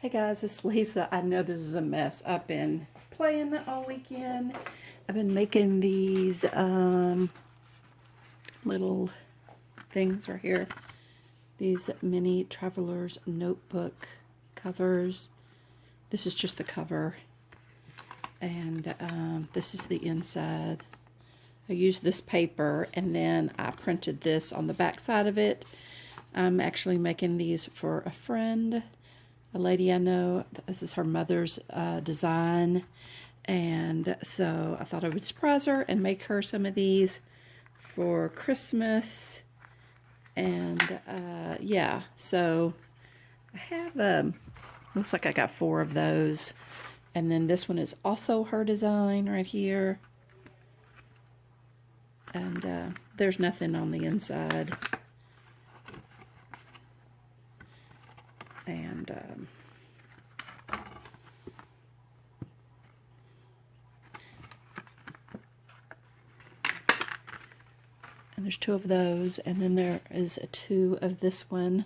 Hey guys, it's Lisa. I know this is a mess. I've been playing all weekend. I've been making these little things right here. These mini traveler's notebook covers. This is just the cover. And this is the inside. I used this paper and then I printed this on the back side of it. I'm actually making these for a friend. A lady I know. This is her mother's design, and so I thought I would surprise her and make her some of these for Christmas. And yeah, so I have looks like I got 4 of those, and then this one is also her design right here, and there's nothing on the inside. And there's 2 of those, and then there is 2 of this one,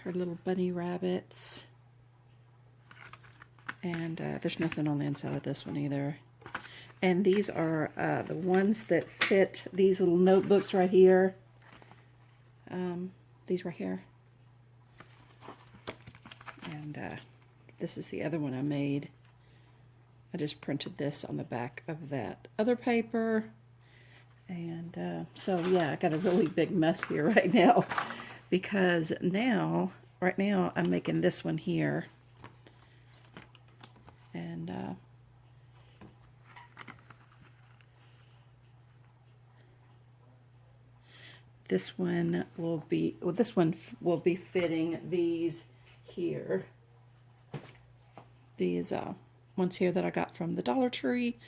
her little bunny rabbits, and there's nothing on the inside of this one either. And these are the ones that fit these little notebooks right here, these right here. And this is the other one I made. I just printed this on the back of that other paper. And so yeah, I got a really big mess here right now, because right now I'm making this one here. And this one will be fitting these here. These ones here that I got from the Dollar Tree,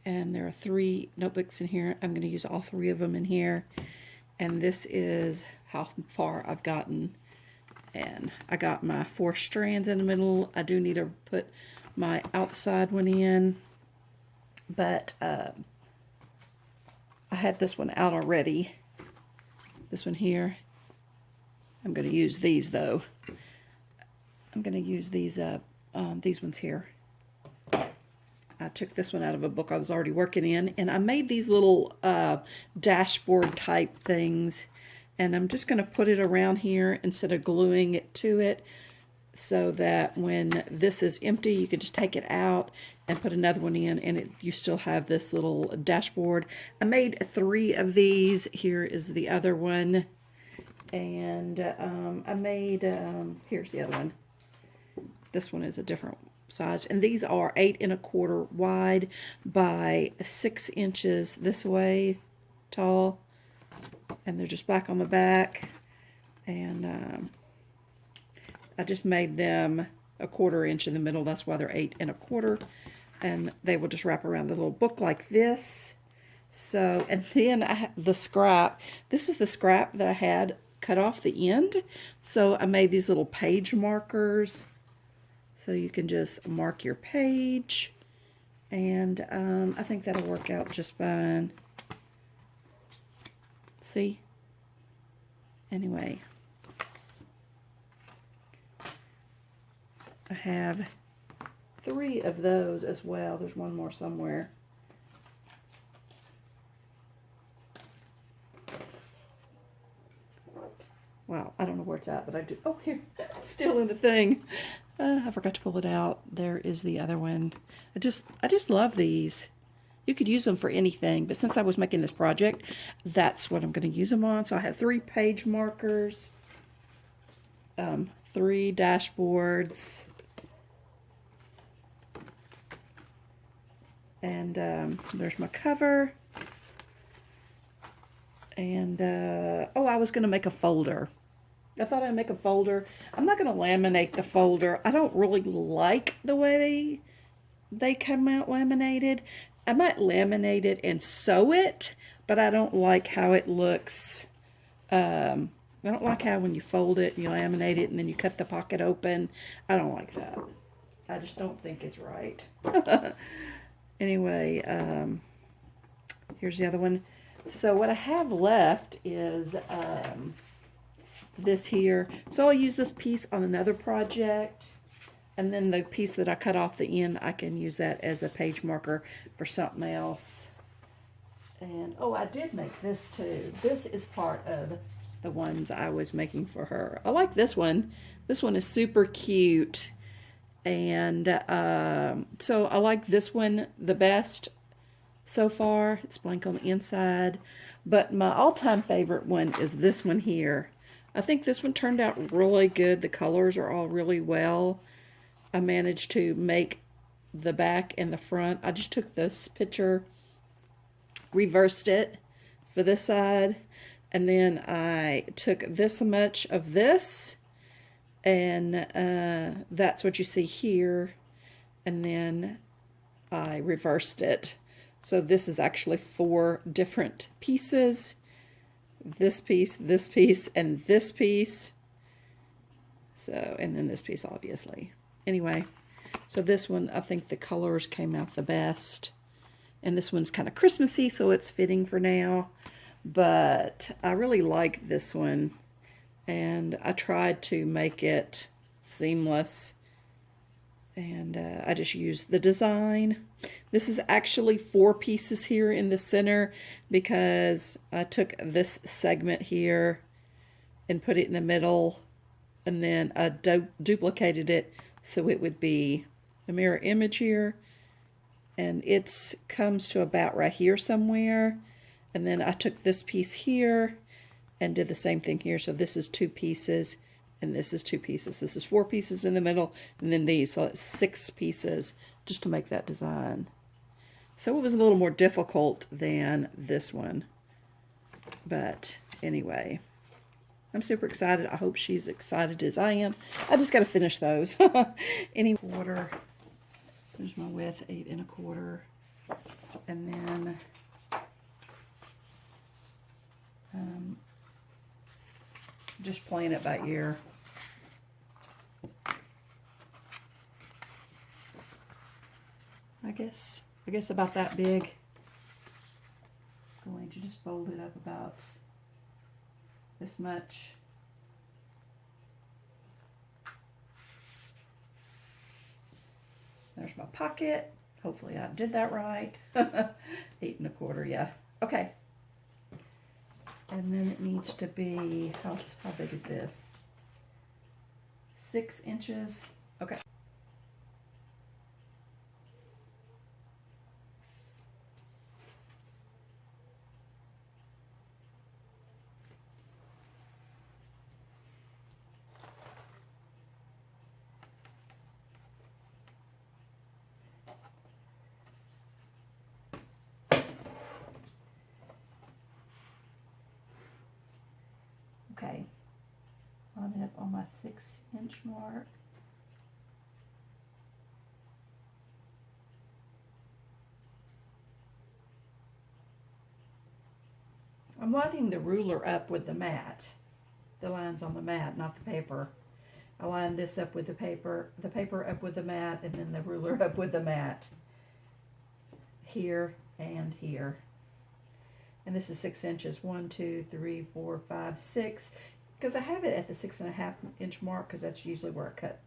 and there are 3 notebooks in here. I'm going to use all 3 of them in here, and this is how far I've gotten. And I got my 4 strands in the middle. I do need to put my outside one in, but I had this one out already. This one here. I'm going to use these though. I'm going to use these ones here. I took this one out of a book I was already working in, and I made these little dashboard type things, and I'm just going to put it around here instead of gluing it to it, so that when this is empty you can just take it out and put another one in, and you still have this little dashboard. I made 3 of these. Here is the other one, and I made here's the other one. This one is a different size, and these are 8 1/4 wide by 6 inches this way tall, and they're just black on the back. And I just made them 1/4 inch in the middle. That's why they're 8 1/4, and they will just wrap around the little book like this. So, and then I have the scrap. This is the scrap that I had cut off the end, so I made these little page markers. So you can just mark your page, and I think that'll work out just fine. See? Anyway, I have 3 of those as well. There's one more somewhere. Wow, I don't know where it's at, but I do. Oh, here, it's still in the thing. I forgot to pull it out. There is the other one. I just love these. You could use them for anything, but since I was making this project, that's what I'm going to use them on. So I have 3 page markers, 3 dashboards, and there's my cover. And oh, I was going to make a folder. I thought I'd make a folder. I'm not going to laminate the folder. I don't really like the way they come out laminated. I might laminate it and sew it, but I don't like how it looks. I don't like how when you fold it and you laminate it and then you cut the pocket open. I don't like that. I just don't think it's right. Anyway, here's the other one. So what I have left is this here. So I'll use this piece on another project. And then the piece that I cut off the end, I can use that as a page marker for something else. And, oh, I did make this too. This is part of the ones I was making for her. I like this one. This one is super cute. And so I like this one the best so far. It's blank on the inside. But my all-time favorite one is this one here. I think this one turned out really good. The colors are all really well. I managed to make the back and the front. I just took this picture, reversed it for this side, and then I took this much of this, and that's what you see here, and then I reversed it. So this is actually 4 different pieces. This piece, and this piece. So, and then this piece, obviously. Anyway, so this one, I think the colors came out the best. And this one's kind of Christmassy, so it's fitting for now. But I really like this one. And I tried to make it seamless. And I just used the design. This is actually 4 pieces here in the center because I took this segment here and put it in the middle. And then I duplicated it so it would be a mirror image here. And it comes to about right here somewhere. And then I took this piece here and did the same thing here. So this is 2 pieces and this is 2 pieces. This is 4 pieces in the middle and then these. So it's 6 pieces just to make that design. So it was a little more difficult than this one. But anyway, I'm super excited. I hope she's excited as I am. I just got to finish those. Any quarter. There's my width, 8 1/4. And then just playing it by ear. I guess about that big. I'm going to just fold it up about this much. There's my pocket. Hopefully I did that right. 8 1/4, yeah. Okay. And then it needs to be, how big is this? 6 inches. Okay. Okay, line it up on my 6-inch mark. I'm lining the ruler up with the mat, the lines on the mat, not the paper. I line this up with the paper up with the mat, and then the ruler up with the mat. Here and here. And this is 6 inches. 1, 2, 3, 4, 5, 6. Because I have it at the 6.5 inch mark, because that's usually where I cut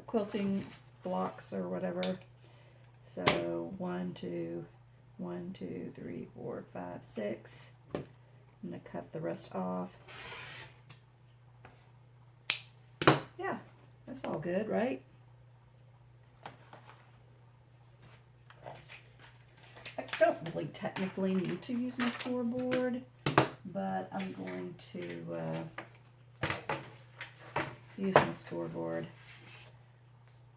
quilting blocks or whatever. So 1, 2, 3, 4, 5, 6. I'm gonna cut the rest off. Yeah, that's all good, right? I don't really technically need to use my scoreboard, but I'm going to use my scoreboard.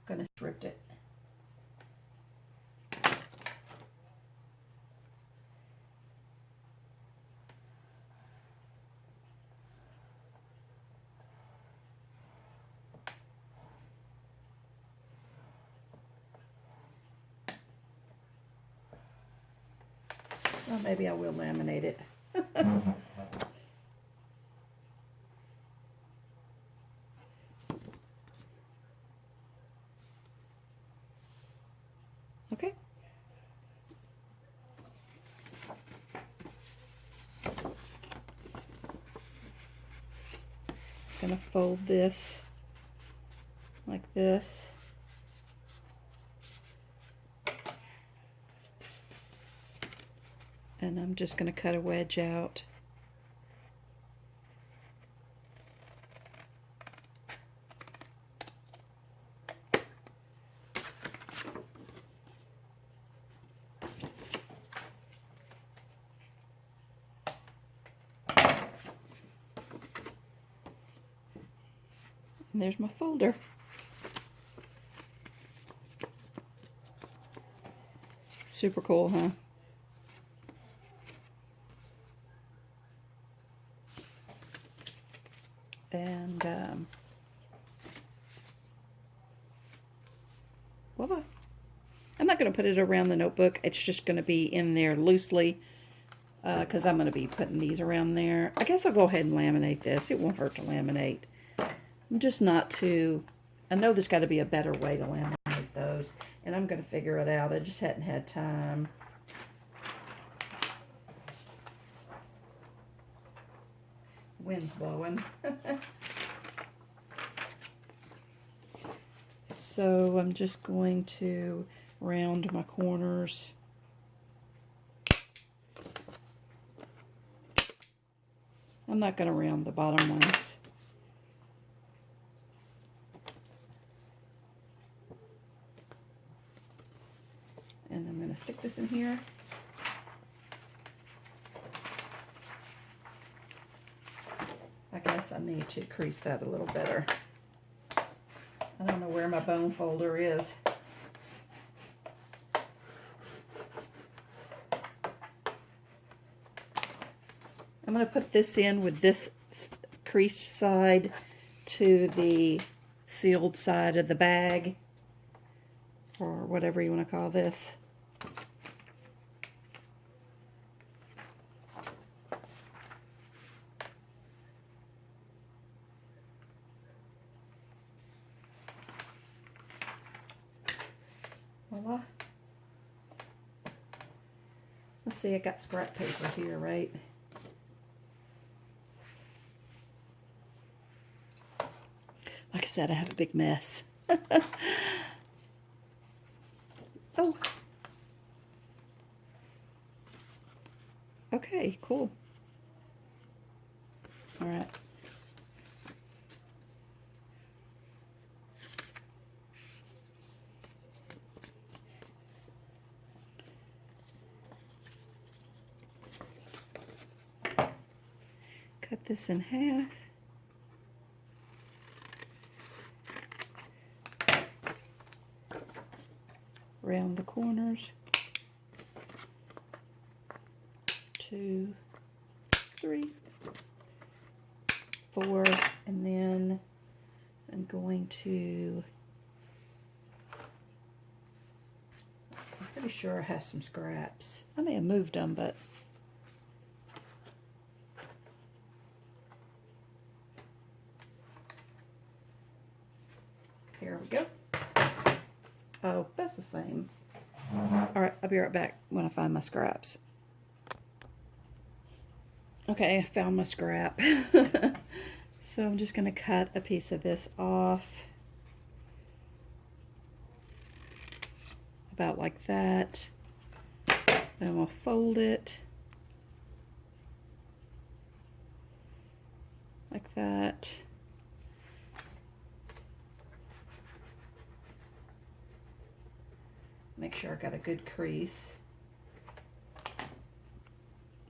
I'm going to strip it. Well, maybe I will laminate it. Okay. Gonna fold this like this. And I'm just going to cut a wedge out. And there's my folder. Super cool, huh? And well, I'm not going to put it around the notebook. It's just going to be in there loosely because I'm going to be putting these around there. I guess I'll go ahead and laminate this. It won't hurt to laminate. I'm just not too... I know there's got to be a better way to laminate those, and I'm going to figure it out. I just hadn't had time. Wind's blowing. So I'm just going to round my corners. I'm not going to round the bottom ones. And I'm going to stick this in here. I guess I need to crease that a little better. I don't know where my bone folder is. I'm going to put this in with this creased side to the sealed side of the bag, or whatever you want to call this. Voila. Let's see, I got scrap paper here, right? Like I said, I have a big mess. Oh. Okay, cool. All right. Cut this in half. Round the corners. 2, 3, 4, and then I'm going to, I'm pretty sure I have some scraps. I may have moved them, but here we go. Oh, that's the same. All right, I'll be right back when I find my scraps. Okay, I found my scrap. So I'm just going to cut a piece of this off. About like that. Then I'm going to fold it. Like that. Make sure I got a good crease.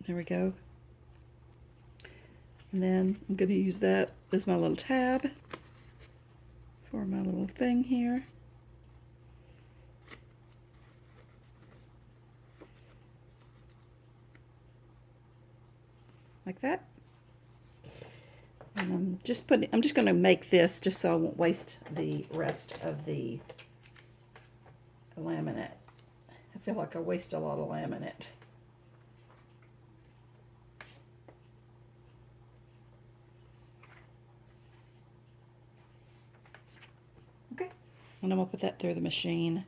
There we go. And then I'm going to use that as my little tab for my little thing here. Like that. And I'm just going to make this just so I won't waste the rest of the laminate. I feel like I waste a lot of laminate. Okay, and I'm going to put that through the machine.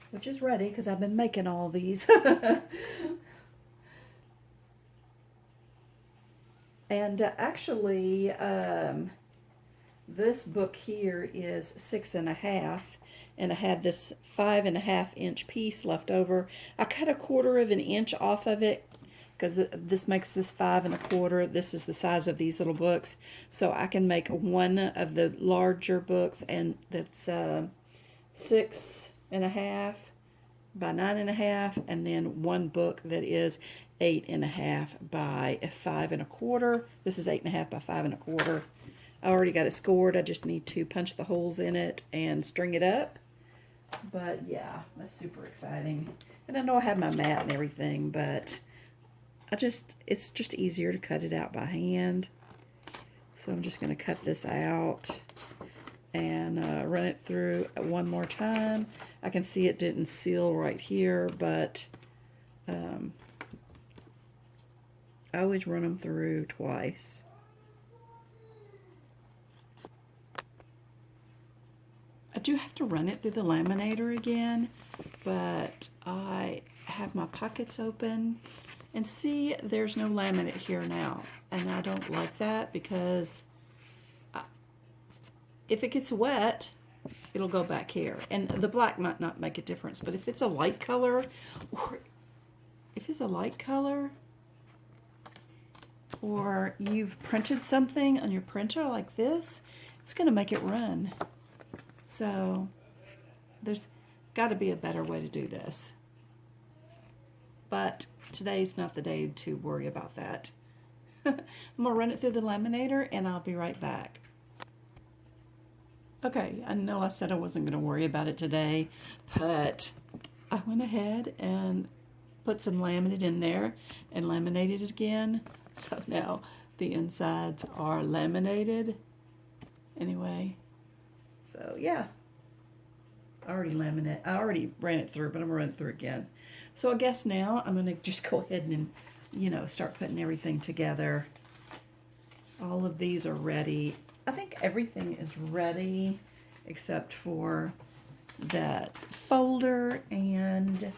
Which is ready because I've been making all these. And actually, this book here is 6.5, and I had this 5.5 inch piece left over. I cut 1/4 of an inch off of it because this makes this 5 1/4. This is the size of these little books, so I can make one of the larger books, and that's 6.5 by 9.5, and then one book that is 8.5 by 5 1/4. This is 8.5 by 5 1/4. I already got it scored. I just need to punch the holes in it and string it up. But yeah, that's super exciting. And I know I have my mat and everything, but it's just easier to cut it out by hand. So I'm just going to cut this out and run it through one more time. I can see it didn't seal right here, but I always run them through twice. I do have to run it through the laminator again, but I have my pockets open, and see, there's no laminate here now, and I don't like that because if it gets wet, it'll go back here, and the black might not make a difference, but if it's a light color, or you've printed something on your printer like this, it's going to make it run. So there's got to be a better way to do this. But today's not the day to worry about that. I'm going to run it through the laminator and I'll be right back. Okay, I know I said I wasn't going to worry about it today, but I went ahead and put some laminate in there and laminated it again. So now the insides are laminated. Anyway. So yeah, I already ran it through, but I'm gonna run it through again. So I guess now I'm gonna just go ahead and, start putting everything together. All of these are ready. I think everything is ready except for that folder and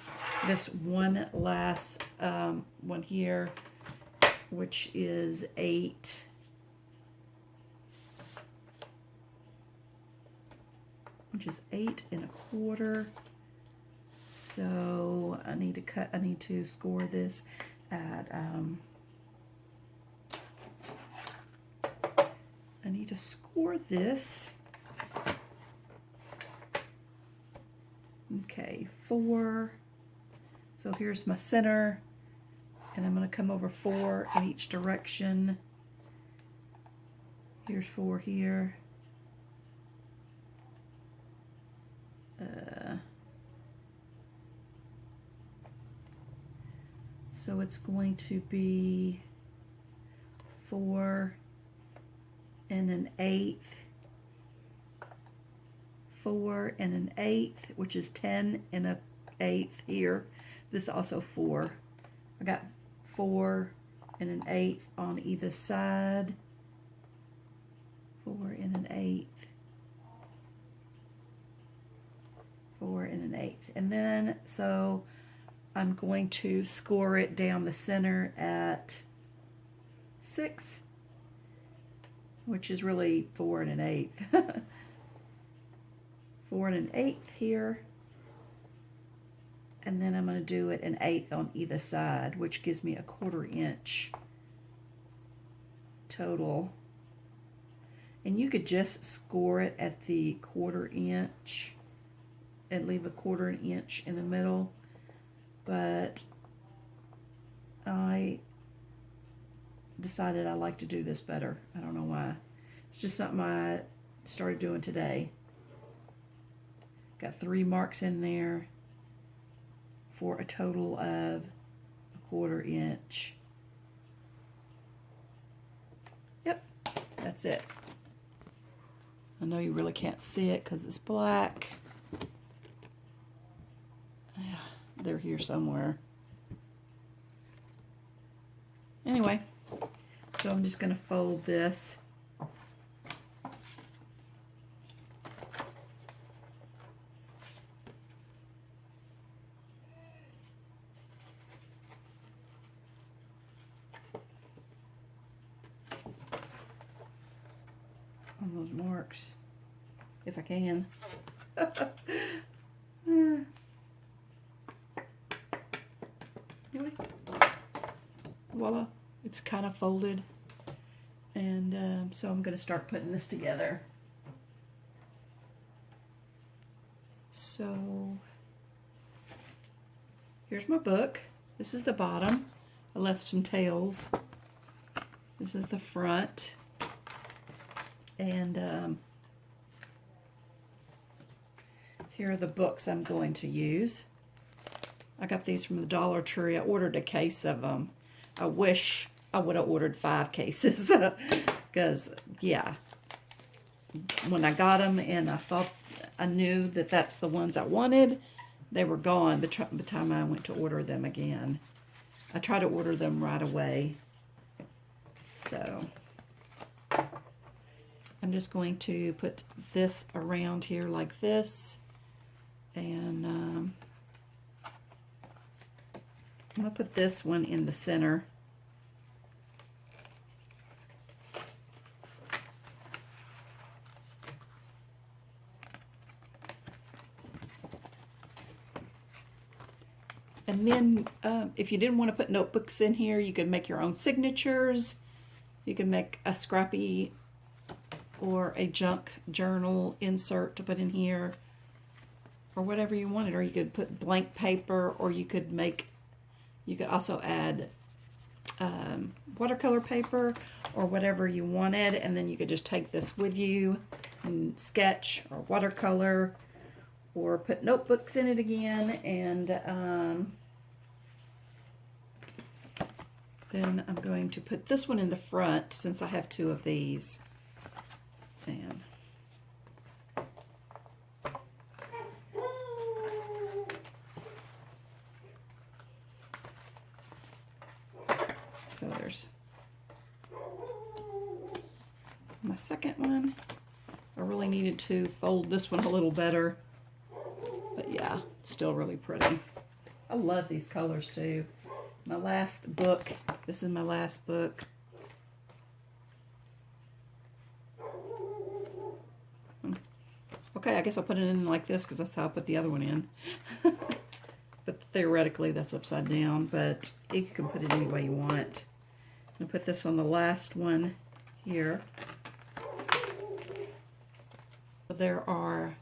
this one last one here, which is 8. Which is 8 1/4. So I need to score this at, I need to score this, okay, 4. So here's my center, and I'm going to come over 4 in each direction. Here's 4 here. So it's going to be 4 1/8, 4 1/8, which is 10 1/8 here. This is also 4. I got 4 1/8 on either side. 4 1/8. 4 1/8. And then, so I'm going to score it down the center at 6, which is really 4 1/8. 4 1/8 here. And then I'm going to do it 1/8 on either side, which gives me a 1/4 inch total. And you could just score it at the 1/4 inch and leave a 1/4 inch in the middle, but I decided I like to do this better. I don't know why. It's just something I started doing today. Got 3 marks in there for a total of a 1/4 inch. Yep, that's it. I know you really can't see it because it's black. They're here somewhere. Anyway, so I'm just going to fold this. on those marks if I can. Anyway, voila, it's kind of folded, and so I'm going to start putting this together. So here's my book. This is the bottom. I left some tails. This is the front, and here are the books I'm going to use. I got these from the Dollar Tree. I ordered a case of them. I wish I would have ordered 5 cases because, yeah, when I got them and I thought I knew that that's the ones I wanted, they were gone by the time I went to order them again. I tried to order them right away. So I'm just going to put this around here like this, and I'm going to put this one in the center. And then if you didn't want to put notebooks in here, you could make your own signatures. You can make a scrappy or a junk journal insert to put in here, or whatever you wanted. Or you could put blank paper, or you could also add watercolor paper or whatever you wanted, and then you could just take this with you and sketch or watercolor, or put notebooks in it again. And then I'm going to put this one in the front since I have 2 of these. And so there's my second one. I really needed to fold this one a little better, but yeah, it's still really pretty. I love these colors too. My last book, this is my last book. Okay, I guess I'll put it in like this because that's how I put the other one in. But theoretically that's upside down, but you can put it any way you want. I'll put this on the last one here. So there are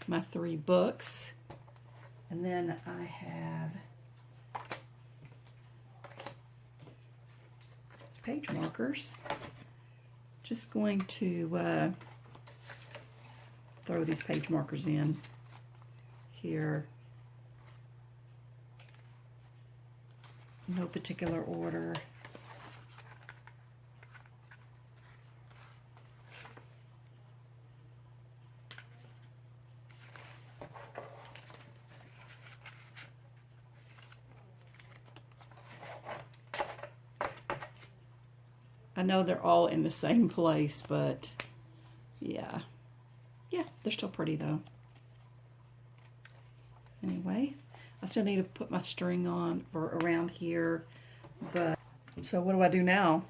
my 3 books, and then I have page markers. Just going to throw these page markers in here. No particular order. I know they're all in the same place, but yeah. Yeah, they're still pretty though. Anyway, I still need to put my string on or around here, but so what do I do now?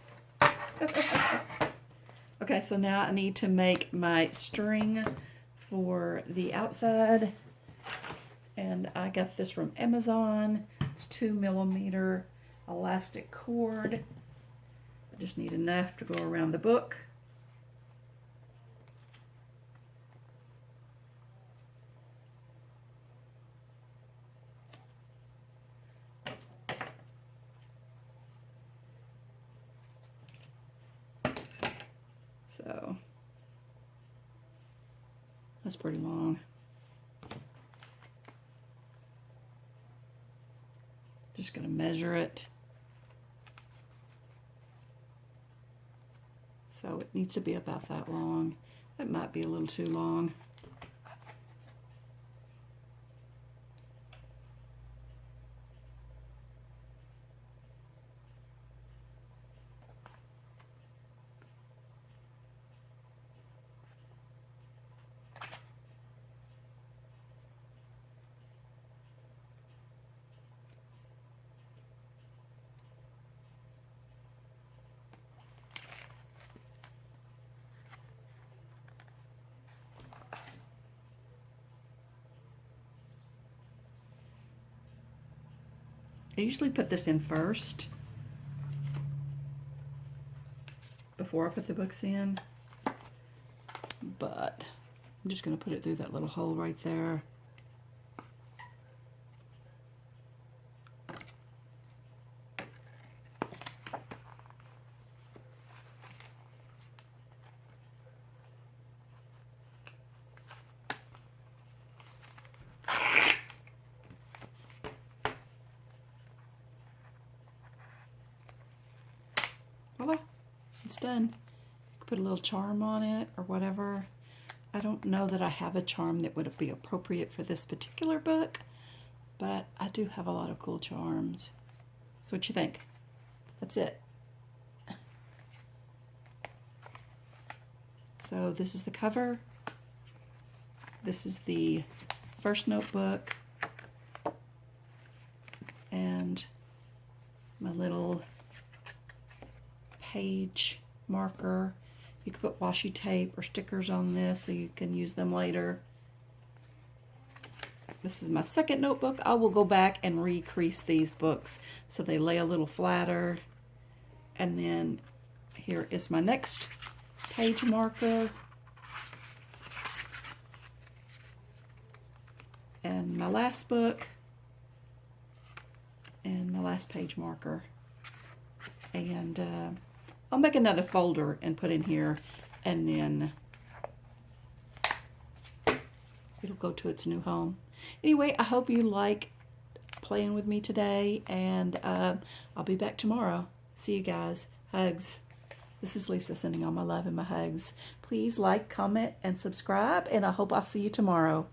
Okay, so now I need to make my string for the outside, and I got this from Amazon. It's 2mm elastic cord. I just need enough to go around the book. So that's pretty long. Just going to measure it. So it needs to be about that long. That might be a little too long. usually put this in first before I put the books in, but I'm just going to put it through that little hole right there. Voila, it's done. You could put a little charm on it or whatever. I don't know that I have a charm that would be appropriate for this particular book, but I do have a lot of cool charms. So what you think? That's it. So this is the cover. This is the first notebook. And my little page marker. You can put washi tape or stickers on this so you can use them later. This is my second notebook. I will go back and recrease these books so they lay a little flatter. And then here is my next page marker. And my last book. And my last page marker. And I'll make another folder and put in here, and then it'll go to its new home. Anyway, I hope you like playing with me today, and I'll be back tomorrow. See you guys. Hugs. This is Lisa sending all my love and my hugs. Please like, comment, and subscribe, and I hope I'll see you tomorrow.